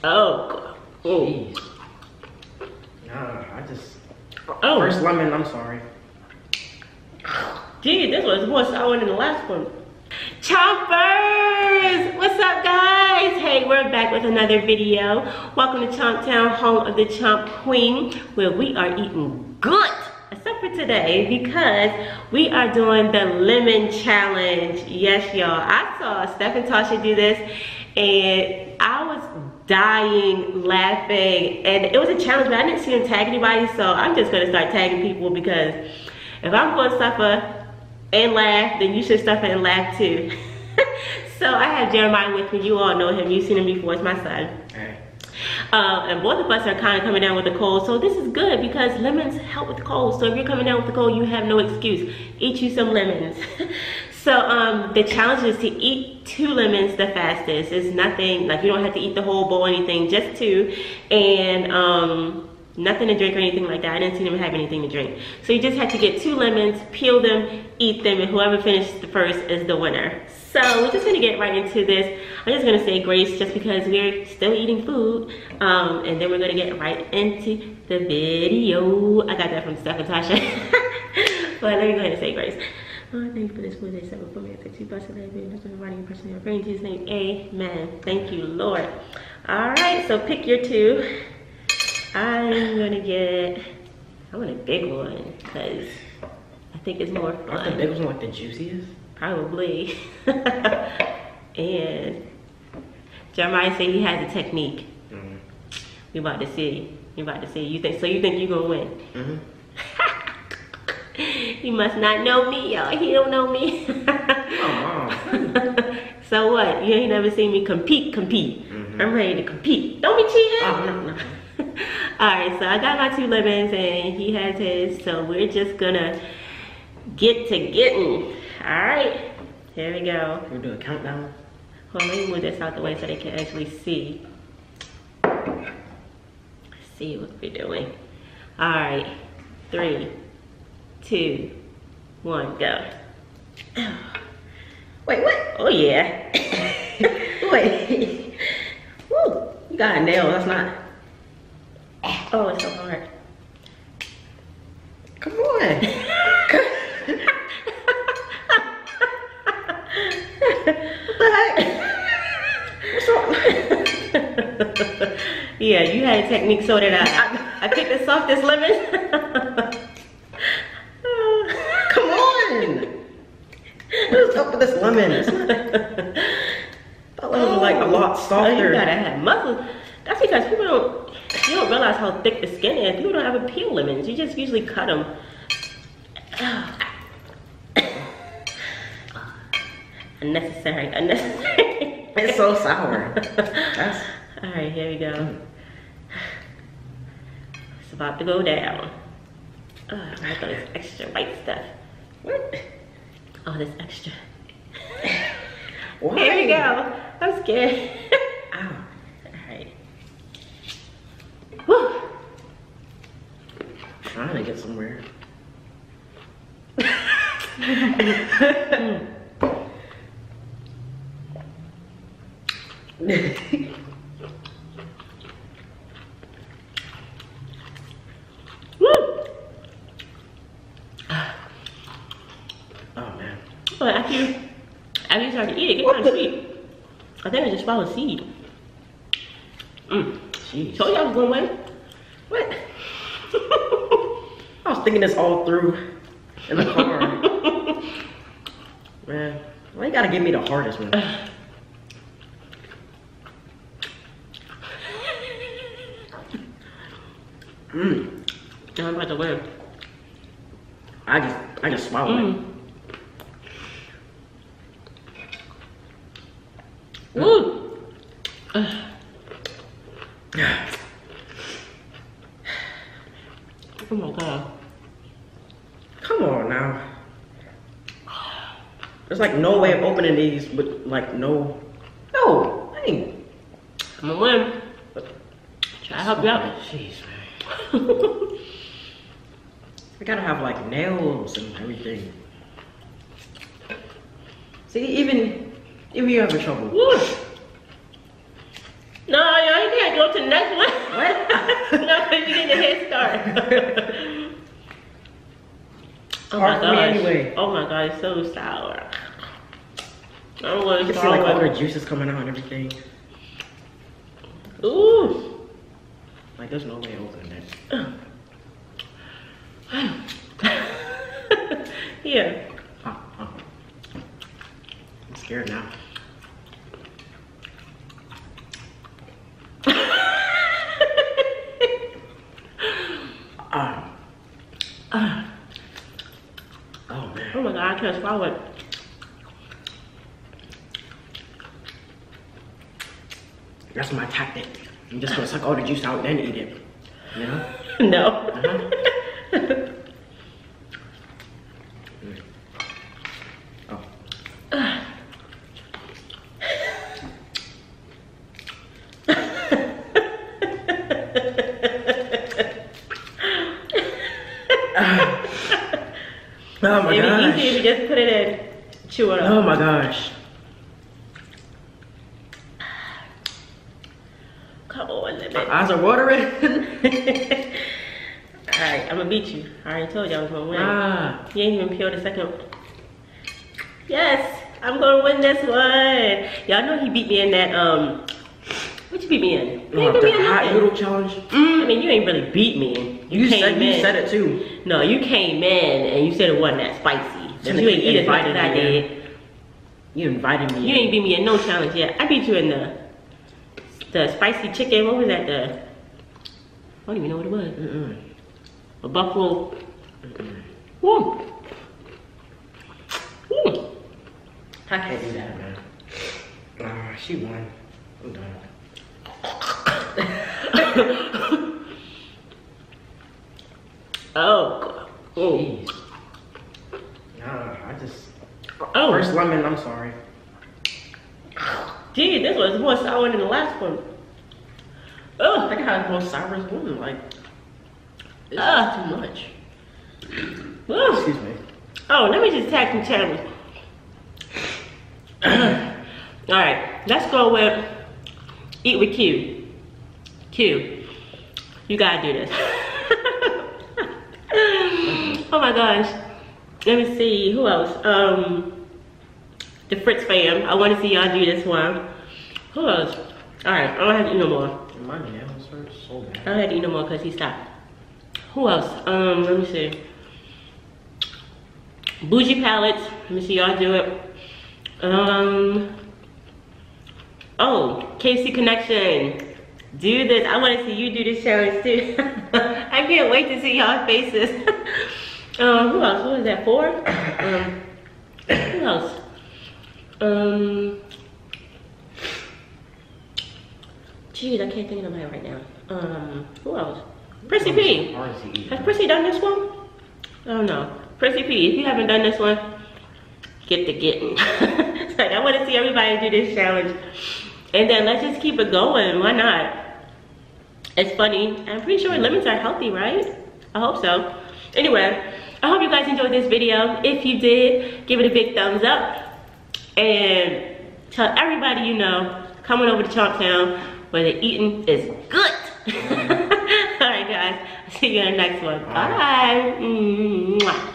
Oh. Jeez. Nah, I just. Oh. First lemon, I'm sorry. Gee, this was more sour than the last one. Chompers! What's up, guys? Hey, we're back with another video. Welcome to Chomp Town, home of the Chomp Queen, where we are eating good. Except for today, because we are doing the lemon challenge. Yes, y'all. I saw Steph and Tasha do this, and I was dying laughing. And it was a challenge, but I didn't see them tag anybody, so I'm just gonna start tagging people, because if I'm going to suffer and laugh, then you should suffer and laugh too. So I have Jeremiah with me. You all know him. You've seen him before. It's my son. Hey. And both of us are kind of coming down with the cold, so this is good because lemons help with the cold. So if you're coming down with the cold, you have no excuse. Eat you some lemons. So the challenge is to eat 2 lemons the fastest. It's nothing, like you don't have to eat the whole bowl or anything, just 2. And nothing to drink or anything like that. I didn't see them have anything to drink. So you just have to get 2 lemons, peel them, eat them, and whoever finishes the first is the winner. So we're just gonna get right into this. I'm just gonna say grace just because we're still eating food. And then we're gonna get right into the video. I got that from Steph and Tasha. But let me go ahead and say grace. Oh, thank you for this food. They set before me. I take 2 bites of that baby. That's what I'm writing personally. I pray in Jesus' name. Amen. Thank you, Lord. All right, so pick your 2. I'm gonna get, I want a big one because I think it's more fun. Aren't the big ones like the juiciest? Probably. And Jeremiah said he has a technique. Mm-hmm. We about to see. You about to see. You think so? You think you gonna win? Mm-hmm. He must not know me, y'all. He don't know me. So what? You ain't never seen me compete. Mm-hmm. I'm ready to compete. Don't be cheating. Oh, no. Alright, so I got my 2 lemons and he has his, so we're just gonna get to getting. Alright, here we go. We'll do a countdown. Hold on, let me move this out the way so they can actually see. Let's see what we're doing. Alright, 3, 2, 1, go. Wait, what? Oh yeah. Wait. Woo, you got a nail, that's not. Oh, it's so hard. Come on. What the heck? What's wrong? Yeah, you had a technique, so did I. I picked the softest lemon. Come on. What is up with this lemon? It's not. That lemon was like a lot softer. Oh, you gotta have muscle. That's because people don't. You don't realize how thick the skin is. People don't ever peel lemons. You just usually cut them. Unnecessary. It's so sour. That's... All right, here we go. It's about to go down. Oh, I thought it's extra white stuff. What? Oh, this extra. Why? Here we go. I'm scared. Ow. All right. Woo. Trying to get somewhere. Woo. Oh man. But after you start to eat it, get kind of sweet. I think I just swallowed a seed. Jeez. Told you I was gonna win. What? I was thinking this all through in the car. Man, why you gotta give me the hardest one? I'm about to win. I just swallowed it. Woo! Oh my god. Come on now. There's like no way of opening these with like no. Hey. I'm gonna win. Try to help you out. Jeez, man. I gotta have like nails and everything. See, even you have trouble. Woo. No, you can't go to the next one? What? No, because you get a head start. Oh my Hard for me gosh. anyway. Oh my god, it's so sour. I don't want You to can see like all the juices coming out and everything. Ooh. Like there's no way opening it. Here. Oh. I'm scared now. Oh man. Oh my god, I can't swallow it. That's my tactic. I'm just gonna suck all the juice out and then eat it. You know? No. Oh. Oh my gosh. It'd be easy if you just put it in. Chew it up. Oh my gosh. Come on, lemon. My eyes are watering. Alright, I'm gonna beat you. I already told you I was gonna win. You ain't even peeled a second. Yes, I'm gonna win this one. Y'all know he beat me in that, what you beat me in? You ain't beat me in the hot nothing. noodle challenge. I mean, you ain't really beat me. You said it too. No, you came in and you said it wasn't that spicy. But you ain't eat as much as I did. You invited me. You ain't beat me in no challenge yet. I beat you in the spicy chicken. What was that? I don't even know what it was. A buffalo. Woo. Woo. I can't do that, man. She won. I'm done. Oh, God. Jeez. Nah, I just. Oh. First lemon, I'm sorry. Gee, this was more sour than the last one. Oh, I think I had the most sour one. Like, it's too much. Oh. Excuse me. Oh, let me just tag some channels. All right, let's go with Eat with Q. Q, you gotta do this. Oh my gosh. Let me see, who else? The Fritz fam. I want to see y'all do this one. Who else? All right, I don't have to eat no more. My nails hurt so bad. I don't have to eat no more because he stopped. Who else? Let me see. Bougie Palates. Let me see y'all do it. Oh, KC Connection. Do this. I want to see you do this challenge too. I can't wait to see y'all faces. Who else? What was that for? Who else? Geez, I can't think of nobody right now. Who else? Prissy P. Has Prissy done this one? I don't know. Prissy P, if you haven't done this one, get the getting. Like, I want to see everybody do this challenge. And then let's just keep it going. Why not? It's funny. I'm pretty sure lemons are healthy, right? I hope so. Anyway, I hope you guys enjoyed this video. If you did, give it a big thumbs up. And tell everybody you know, coming over to Chomp Town, where the eating is good. Alright guys, I'll see you in the next one. Bye. Mwah.